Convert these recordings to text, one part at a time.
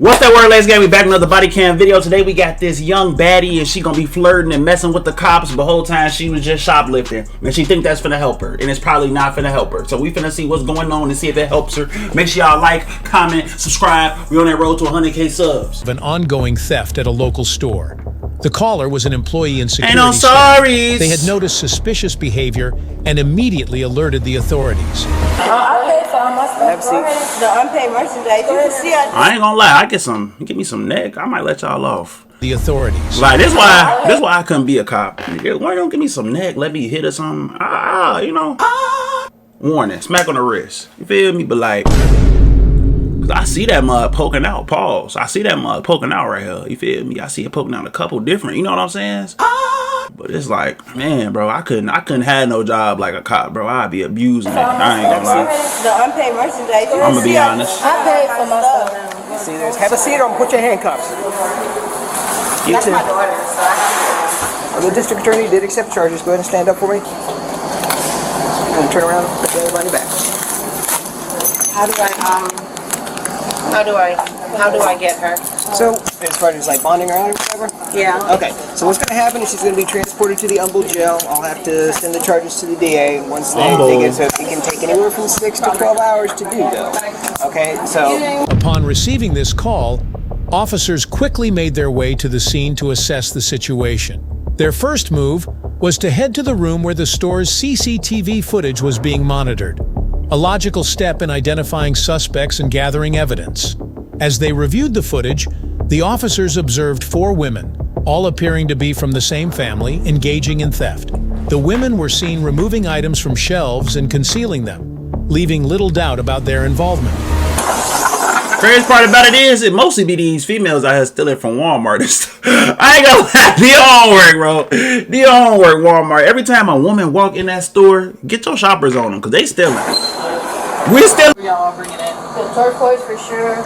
What's that word, ladies? We back with another body cam video. Today we got this young baddie and she gonna be flirting and messing with the cops, but the whole time she was just shoplifting. And she think that's finna help her, and it's probably not finna help her. So we finna see what's going on and see if it helps her. Make sure y'all like, comment, subscribe. We're on that road to 100K subs. Of an ongoing theft at a local store. The caller was an employee in security. Ain't no sorries. They had noticed suspicious behavior and immediately alerted the authorities. I paid for all my stuff. The unpaid merchandise. You can see I ain't gonna lie. Give me some neck. I might let y'all off. The authorities. Like this why I couldn't be a cop. Why don't give me some neck? Let me hit or something. You know. Warning. Smack on the wrist. You feel me? But like, cause I see that mud poking out. Pause. I see that mud poking out right here. You feel me? I see it poking out a couple different. You know what I'm saying? But it's like, man, bro, I couldn't have no job like a cop, bro. I'd be abusing it. I ain't gonna lie. the unpaid merchandise. I'm gonna be honest. I paid for my stuff. See, have a seat or put your handcuffs. That's my daughter, so I have to. The district attorney did accept charges. Go ahead and stand up for me. And turn around and put everybody back. How do I get her? So, as far as like bonding her out or whatever? Yeah. Okay, so what's going to happen is she's going to be transported to the Humble jail. I'll have to send the charges to the DA. Once they get so it can take anywhere from 6 to 12 hours to do though. Okay, so. Upon receiving this call, officers quickly made their way to the scene to assess the situation. Their first move was to head to the room where the store's CCTV footage was being monitored. A logical step in identifying suspects and gathering evidence. As they reviewed the footage, the officers observed 4 women, all appearing to be from the same family, engaging in theft. The women were seen removing items from shelves and concealing them, leaving little doubt about their involvement. Crazy part about it is, it mostly be these females out here stealing from Walmart and stuff. I ain't gonna lie, do your homework, bro. Do your homework, Walmart. Every time a woman walk in that store, get your shoppers on them, because they stealing. We stealing. Y'all bringing it. The turquoise for sure.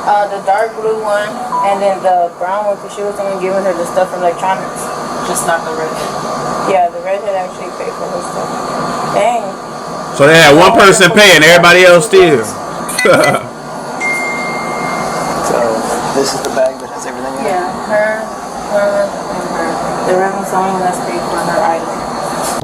The dark blue one, and then the brown one, because she was only giving her the stuff from electronics. Just not the redhead. Yeah, the redhead actually paid for her stuff. Dang. So they had one person paying, everybody else steals. So, this is the bag that has everything in it? Yeah, her, and her. The revenue only that's paid for her item.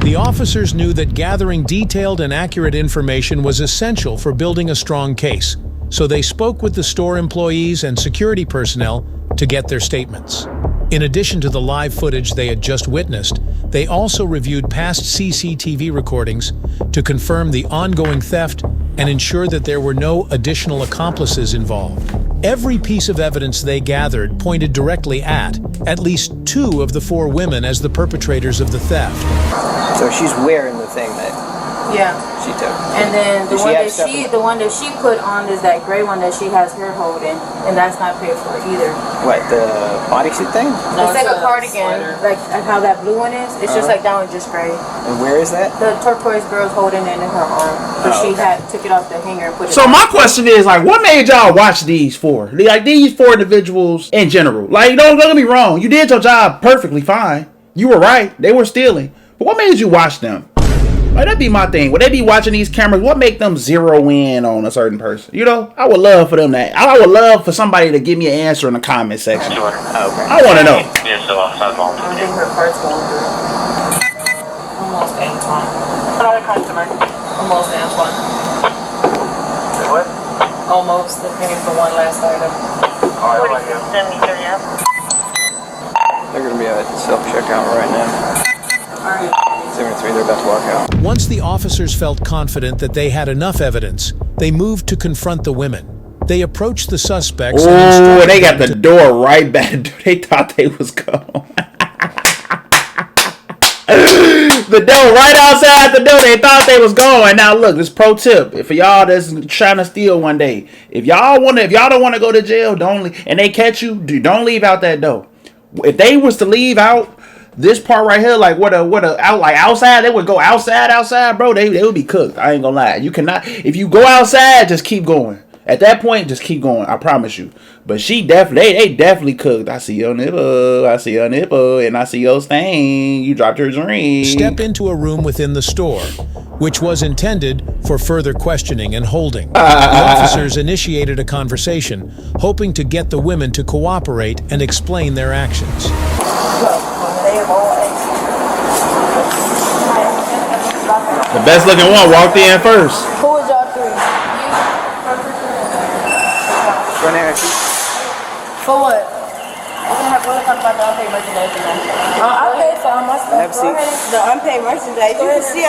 The officers knew that gathering detailed and accurate information was essential for building a strong case, so they spoke with the store employees and security personnel to get their statements. In addition to the live footage they had just witnessed, they also reviewed past CCTV recordings to confirm the ongoing theft and ensure that there were no additional accomplices involved. Every piece of evidence they gathered pointed directly at least 2 of the 4 women as the perpetrators of the theft. So she's wearing the thing that Yeah. she took. And then the Does she one that she put on is that gray one that she has her holding, and that's not paid for either. What, the bodysuit thing? It's like a cardigan, like how that blue one is. It's just like that one, just gray. And where is that? The turquoise girl's holding it in her arm, but she took it off the hanger and put it. So my question is, like, what made y'all watch these 4? Like, these 4 individuals in general. Like, don't get me wrong. You did your job perfectly fine. You were right. They were stealing. But what made you watch them? Like, that'd be my thing. Would they be watching these cameras? What make them zero in on a certain person? You know, I would love for them that. I would love for somebody to give me an answer in the comment section. Okay. I want to know. I think her part's going through. Almost Antoine. Another customer. Almost Antoine. What? Almost. They're paying for one last item. They're going to be at self-checkout right now. 73, they're about to walk out. Once the officers felt confident that they had enough evidence, they moved to confront the women. They approached the suspects. Oh, they got the door right back. They thought they was gone. The door right outside the door. They thought they was going. Now look, this pro tip: if y'all that's trying to steal one day, if y'all don't want to go to jail, and they catch you, don't leave out that door. If they was to leave out this part right here, like outside, they would go outside, bro. They would be cooked. I ain't gonna lie. You cannot. If you go outside, just keep going. At that point, just keep going. I promise you. But she definitely, they definitely cooked. I see your nipple. I see your nipple. And I see your stain. You dropped your drink. Step into a room within the store, which was intended for further questioning and holding. The officers initiated a conversation, hoping to get the women to cooperate and explain their actions. The best looking one walked in first. Who was y'all three? For what? I paid for all my stuff. Have a seat. The unpaid merchandise. You can see I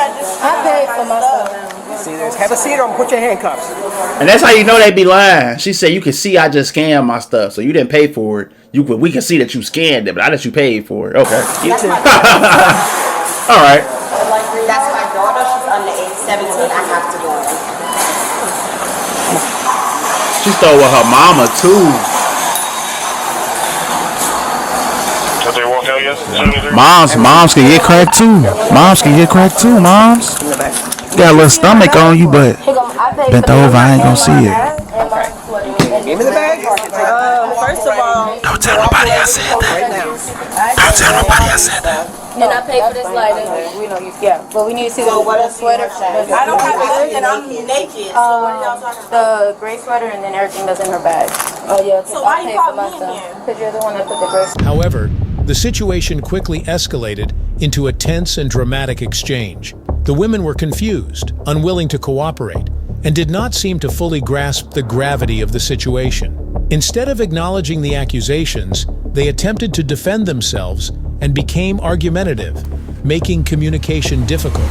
paid for my stuff. See, have a seat or put your handcuffs. And that's how you know they be lying. She said, you can see I just scanned my stuff. So you didn't pay for it. We can see that you scanned it, but I that you paid for it. Okay. You too. All right. That's my daughter. She's under age 17. I have to go in. She stole with her mama, too. Did they walk out yet? Moms can get cracked too. Moms can get cracked too, moms. Got a little stomach on you, but bent over, I ain't gonna see it. Give me the bag. First of all, Don't tell nobody I said that. Right now. Don't tell nobody I said that. and I paid for this lighter. We know you. Yeah, but we need to see the sweater. I don't have anything. I'm naked. So what are y'all talking about? The gray sweater and then everything that's in her bag. Oh yeah. So why you call me in stuff? here? Because you're the one that put the gray. However, the situation quickly escalated into a tense and dramatic exchange. The women were confused, unwilling to cooperate, and did not seem to fully grasp the gravity of the situation. Instead of acknowledging the accusations, they attempted to defend themselves and became argumentative, making communication difficult.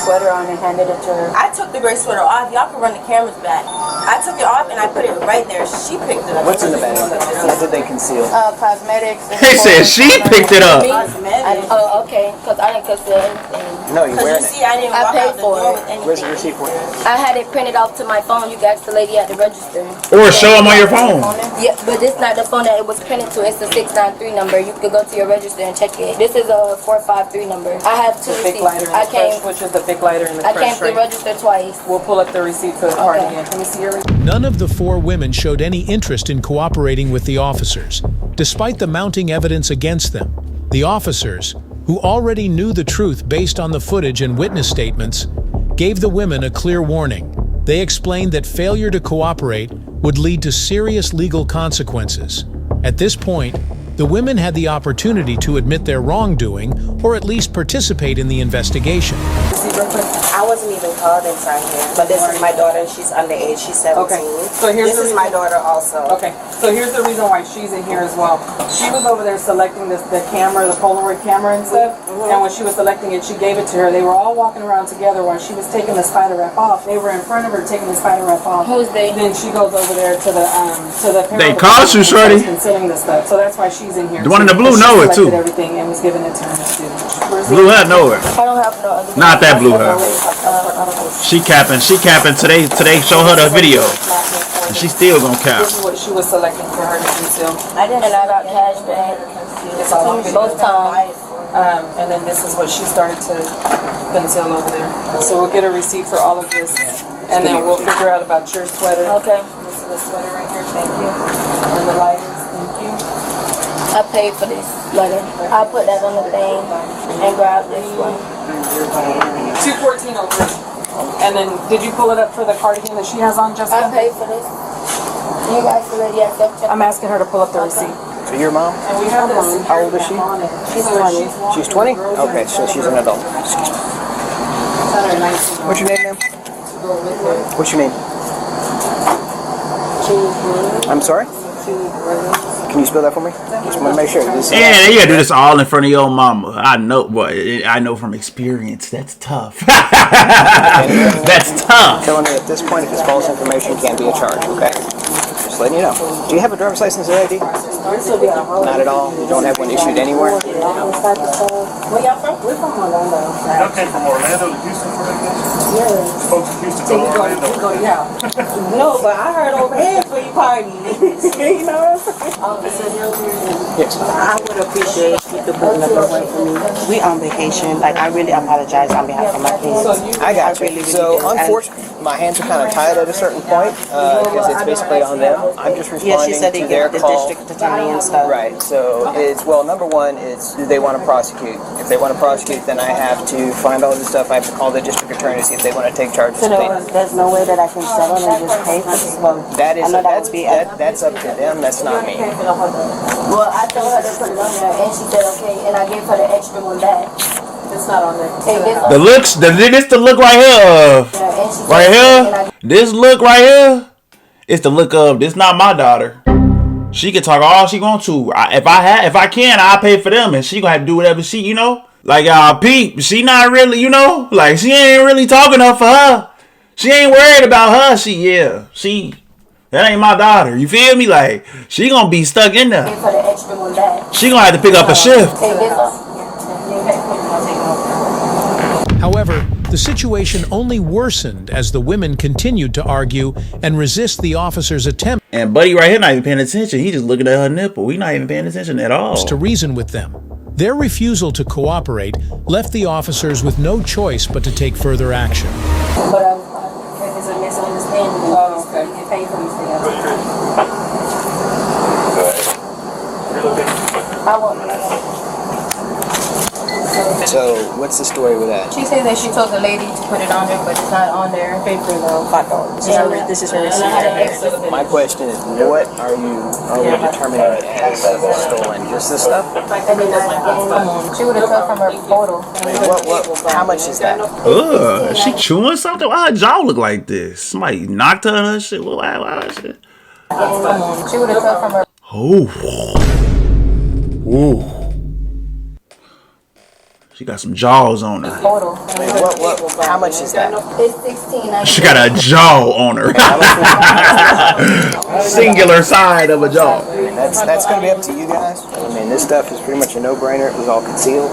Sweater on and handed it to her. I took the gray sweater off. Y'all can run the cameras back. I took it off and I put it right there. She picked it up. What's in the bag? What did they conceal? Cosmetics. They said she picked it up. Oh, okay. Because I didn't conceal anything. No, you're wearing Because you see, I didn't I walk paid out the for door it. with anything. Where's the receipt for it? I had it printed off to my phone. You can ask the lady at the register. Or show them on your phone. Yeah, but it's not the phone that it was printed to. It's a 693 number. You could go to your register and check it. This is a 453 number. I have two The big receipts. lighter and the fresh, which is the big lighter and the I fresh came to the drink. register twice. We'll pull up the receipt for the card again. Let me see your receipt. None of the four women showed any interest in cooperating with the officers, despite the mounting evidence against them. The officers, who already knew the truth based on the footage and witness statements, gave the women a clear warning. They explained that failure to cooperate would lead to serious legal consequences. At this point, the women had the opportunity to admit their wrongdoing or at least participate in the investigation. I wasn't even called inside here. But this is my daughter. She's underage. She's 17. Okay. So here's This is my daughter also. Okay, so here's the reason why she's in here as well. She was over there selecting the camera, the Polaroid camera and stuff, and when she was selecting it, she gave it to her. They were all walking around together while she was taking the spider wrap off. They were in front of her taking the spider wrap off. Who's they? Then she goes over there to the They caught you, shorty. Concealing the stuff, so that's why she's in here. The one in the blue She know it, selected too. Everything and was giving it to her. Blue hat know it. I don't have no other. Not that blue hat. She capping today show her the video. And she still gonna cap. This is what she was selecting for her to conceal. I didn't. And I got cash back. It's all on video. Both times. And then this is what she started to conceal over there. So we'll get a receipt for all of this, and then we'll figure out about your sweater. Okay. This is the sweater right here. Thank you. And the lighters. Thank you. I paid for this letter. I'll put that on the thing and grab this one. 214 over. And then, did you pull it up for the cardigan that she has on, I Jessica? paid for this. You guys already accept it. I'm asking her to pull up the receipt. So your mom? And we have this. How old is she? She's 20. She's 20? Okay, so she's an adult. Excuse me. What's your name, ma'am? What's your name? I'm sorry? Can you spell that for me? Just want to make sure. This is Yeah, you gotta do this all in front of your mama. I know from experience. That's tough. That's tough. telling me at this point if it's false information can't be a charge, okay? Just letting you know. Do you have a driver's license or ID? Not at all? You don't have one issued anywhere? Where y'all from? We're from Orlando. Y'all came from Orlando to Houston for vacation? Yeah. Folks in Houston go to Orlando. No, but I heard over here for you party. You know what I'm saying? Yes. I would appreciate if you could put another one for me. We on vacation. Like, I really apologize on behalf of my kids. I got you. So, my hands are kind of tied at a certain point because it's basically on them. I'm just responding to their call. District attorney and stuff. Right. So it's, well, number one is, do they want to prosecute? If they want to prosecute, then I have to find all this stuff. I have to call the district attorney to see if they want to take charges. So there's no way that I can settle and just pay for this? Well, That is I know that would be that's up to them. That's not me. Well, I told her to put it on there, and she said okay, and I gave her the extra one back. It's not on there. The looks, this the look right here. Right here. This look right here. It's the look of, this not my daughter. She can talk all she want to. If I can, I'll pay for them, and she gonna have to do whatever she, you know. Like Pete, she not really, you know, like she ain't really talking up for her. She ain't worried about her. That ain't my daughter. You feel me? Like she gonna be stuck in there. She gonna have to pick up a shift. However, the situation only worsened as the women continued to argue and resist the officer's attempt And Buddy right here not even paying attention. He just looking at her nipple. We not even paying attention at all. to reason with them. Their refusal to cooperate left the officers with no choice but to take further action. But it's a misunderstanding. Oh, okay. You get paid for these things. I won't. So what's the story with that? She said that she told the lady to put it on there, but it's not on there. Paper though, $5. This is her receipt. My question is, what are we determining as stolen? Just this stuff? She would have took from her photo. How much is that? Ugh, she chewing something? Why her jaw look like this? Somebody knocked her and her shit. Why shit? She would have took from her. Oh. Ooh. She got some jaws on her. Photo. How much is that? It's $16. She got a jaw on her. Singular side of a jaw. That's going to be up to you guys. I mean, this stuff is pretty much a no-brainer. It was all concealed.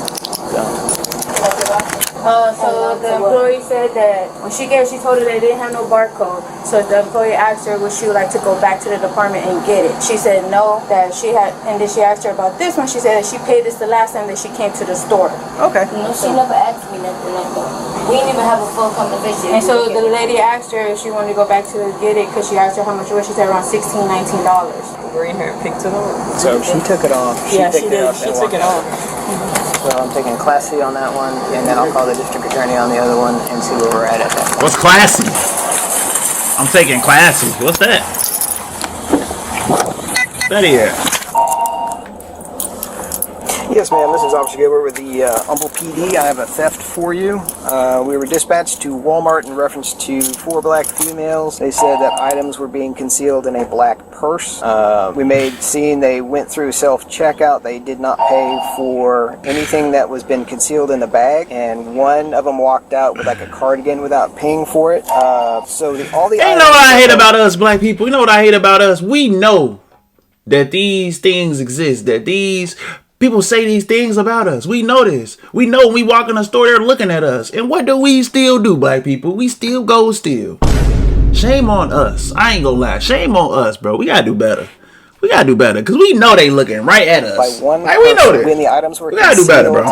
So the employee said that when she told her they didn't have no barcode. So the employee asked her would she like to go back to the department and get it. She said no, that she had, and then she asked her about this one. She said that she paid this the last time that she came to the store. Okay. No, she never asked me nothing like that. We didn't even have a full conversation. And so the lady asked her if she wanted to go back to get it because she asked her how much it was. She said around $16, $19. Green hair picked it up. So she took it off. She did. She took it off. So I'm taking classy on that one, and then I'll call the district attorney on the other one and see where we're at that point. What's classy? I'm taking classy. What's that? That is. Yes, ma'am. This is Officer Gilbert with the Humble PD. I have a theft for you. We were dispatched to Walmart in reference to 4 black females. They said that items were being concealed in a black purse. We made scene. They went through self-checkout. They did not pay for anything that was been concealed in the bag, and one of them walked out with like a cardigan without paying for it. So all the. You know what I hate about us black people? You know what I hate about us? We know that these things exist. That these people say these things about us. We know this. We know when we walk in the store, they're looking at us. And what do we still do, black people? We still go steal. Shame on us. I ain't gonna lie. Shame on us, bro. We gotta do better. We gotta do better because we know they looking right at us. By one like, we know this. When the items were we gotta do better, bro.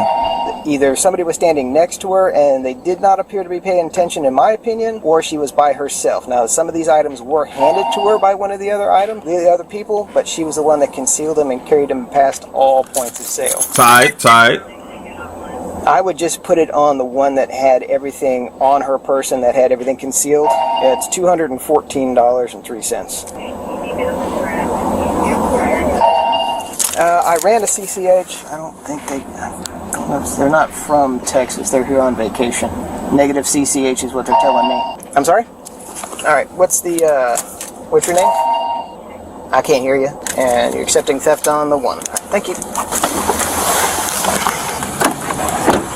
Either somebody was standing next to her and they did not appear to be paying attention, in my opinion, or she was by herself. Now, some of these items were handed to her by one of the other people, but she was the one that concealed them and carried them past all points of sale. Tight. I would just put it on the one that had everything on her person, that had everything concealed. It's $214.03. I ran a CCH. I don't think they're not from Texas. They're here on vacation. Negative CCH is what they're telling me. I'm sorry? All right. What's your name? I can't hear you. And you're accepting theft on the one. Thank you.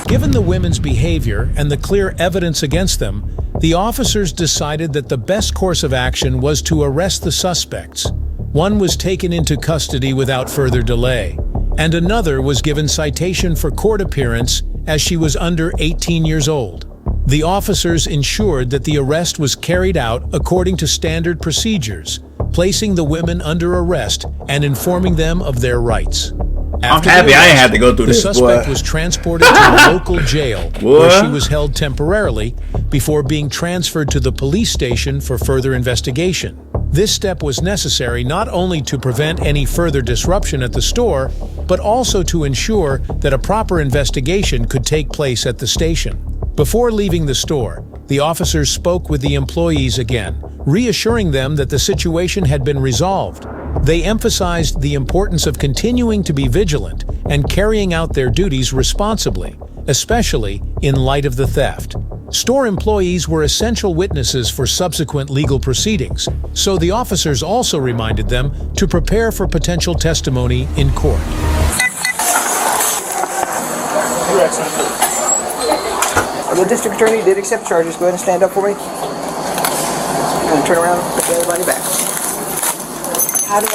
Given the women's behavior and the clear evidence against them, the officers decided that the best course of action was to arrest the suspects. One was taken into custody without further delay, and another was given citation for court appearance as she was under 18 years old. The officers ensured that the arrest was carried out according to standard procedures, placing the women under arrest and informing them of their rights. After happy the I ain't arrest, had to go through the this, suspect boy. was transported to a local jail where Boy. she was held temporarily before being transferred to the police station for further investigation. This step was necessary not only to prevent any further disruption at the store, but also to ensure that a proper investigation could take place at the station. Before leaving the store, the officers spoke with the employees again, reassuring them that the situation had been resolved. They emphasized the importance of continuing to be vigilant and carrying out their duties responsibly, especially in light of the theft. Store employees were essential witnesses for subsequent legal proceedings, so the officers also reminded them to prepare for potential testimony in court. The district attorney did accept charges. Go ahead and stand up for me. And turn around and put everybody back. How do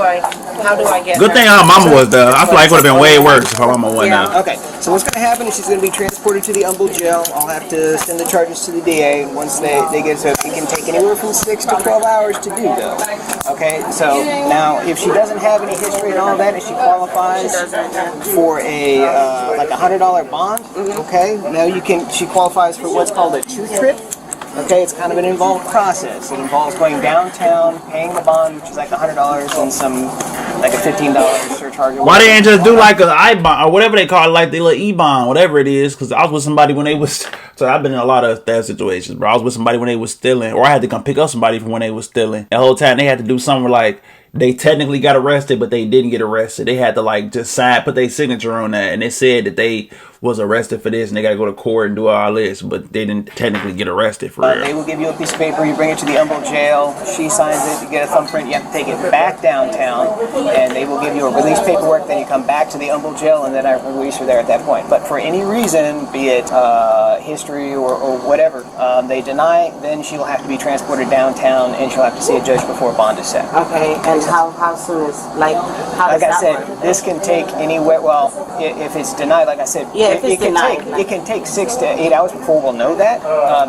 I get Good thing our mama was there. I feel like it would have been way worse if our mama wasn't there. Okay, so what's going to happen is she's going to be transported to the Humboldt jail. I'll have to send the charges to the DA. Once they get to it, it can take anywhere from 6 to 12 hours to do, though. Okay, so now if she doesn't have any history and all that, and she qualifies for a like $100 bond, okay, now she qualifies for what's called a two-trip. Okay, it's kind of an involved process. It involves going downtown, paying the bond, which is like $100, and some like a $15 surcharge. Why they ain't just do like an I-bond or whatever they call it, like the little E-bond, whatever it is? Because I was with somebody when they was. So I've been in a lot of theft situations, bro. I was with somebody when they was stealing, or I had to come pick up somebody from when they was stealing. The whole time they had to do something like they technically got arrested, but they didn't get arrested. They had to like just put their signature on that, and it said that they was arrested for this, and they got to go to court and do all this, but they didn't technically get arrested for real. They will give you a piece of paper, you bring it to the Humboldt jail, she signs it, you get a thumbprint, you have to take it back downtown, and they will give you a release paperwork, then you come back to the Humboldt jail, and then I release her there at that point. But for any reason, be it history or whatever, they deny, then she will have to be transported downtown, and she'll have to see a judge before bond is set. Okay, and how soon is, like, how does Like I that said, work? this can take anywhere, well, if it's denied, like I said, Yeah, if it's denied, it can take 6 to 8 hours before we'll know that,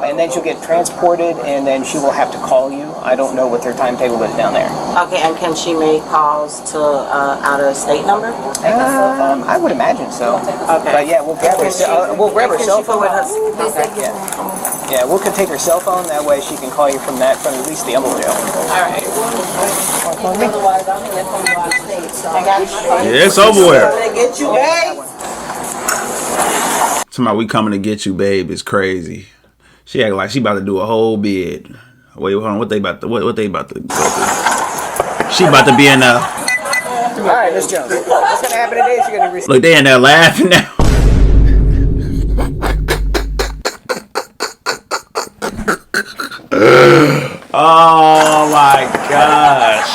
and then she'll get transported, and then she will have to call you. I don't know what their timetable is down there. Okay, and can she make calls to out-of-state number? I would imagine so. Okay. But yeah, we'll grab her cell phone. Yeah, we'll take her cell phone. That way she can call you from at least the Humboldt jail. All right. Otherwise, I'm going to come to out-of-state, so I got you. Yeah, it's over with. Get you, babe. Somebody, we coming to get you, babe, is crazy. She act like she about to do a whole bid. Wait, hold on. What they about to go through? She about to be in All right, Miss Jones. What's going to happen today is you're going to receive... Look, they in there laughing now. Oh my gosh.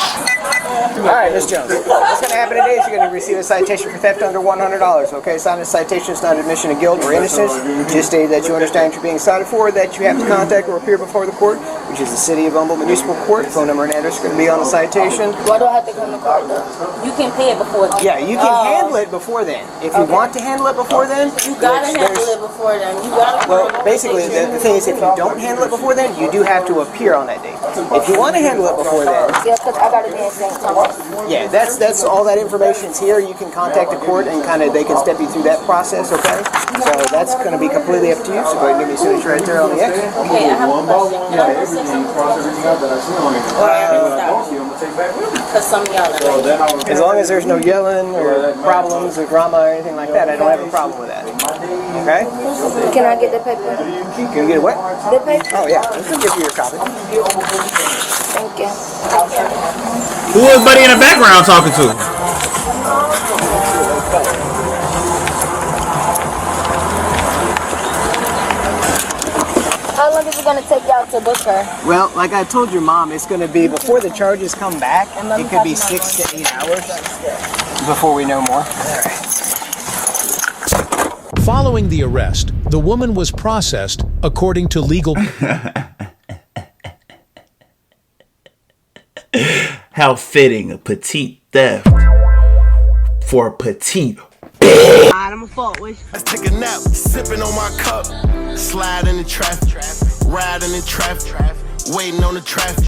All right, Miss Jones. What's going to happen today is you're going to receive a citation for theft under $100. Okay, sign a citation is not admission of guilt or innocence. Just state that you understand you're being cited for, that you have to contact or appear before the court, which is the City of Humboldt Municipal Court. Phone number and address are going to be on the citation. Why do I have to come to court though? You can pay it before then. Yeah, you can handle it before then. If you want to handle it before then, You gotta handle it before then. You gotta. well, basically, the thing is, if you don't handle it before then, you do have to appear on that date. If you want to handle it before then, Yeah, because I gotta be in St. Thomas. yeah, that's all that information's here. You can contact the court and they can step you through that process, okay? So that's going to be completely up to you. So go ahead and give me a signature right there on the X. Okay, I have a question. Can I just say something? Because some of y'all are. As long as there's no yelling or problems or drama or anything like that, I don't have a problem with that. Okay? Can I get the paper? Can you get it what? The paper? Oh yeah, I can give you your copy. Thank you. Who was buddy in the background talking to? How long is it gonna take y'all to book her? Well, like I told your mom, it's going to be before the charges come back. It could be 6 to 8 hours before we know more. Following the arrest, the woman was processed according to legal... How fitting, a petite theft for petite. I'm a fault with. Let's take a nap, sipping on my cup, slide in the traffic, ride in the traffic, waiting on the traffic.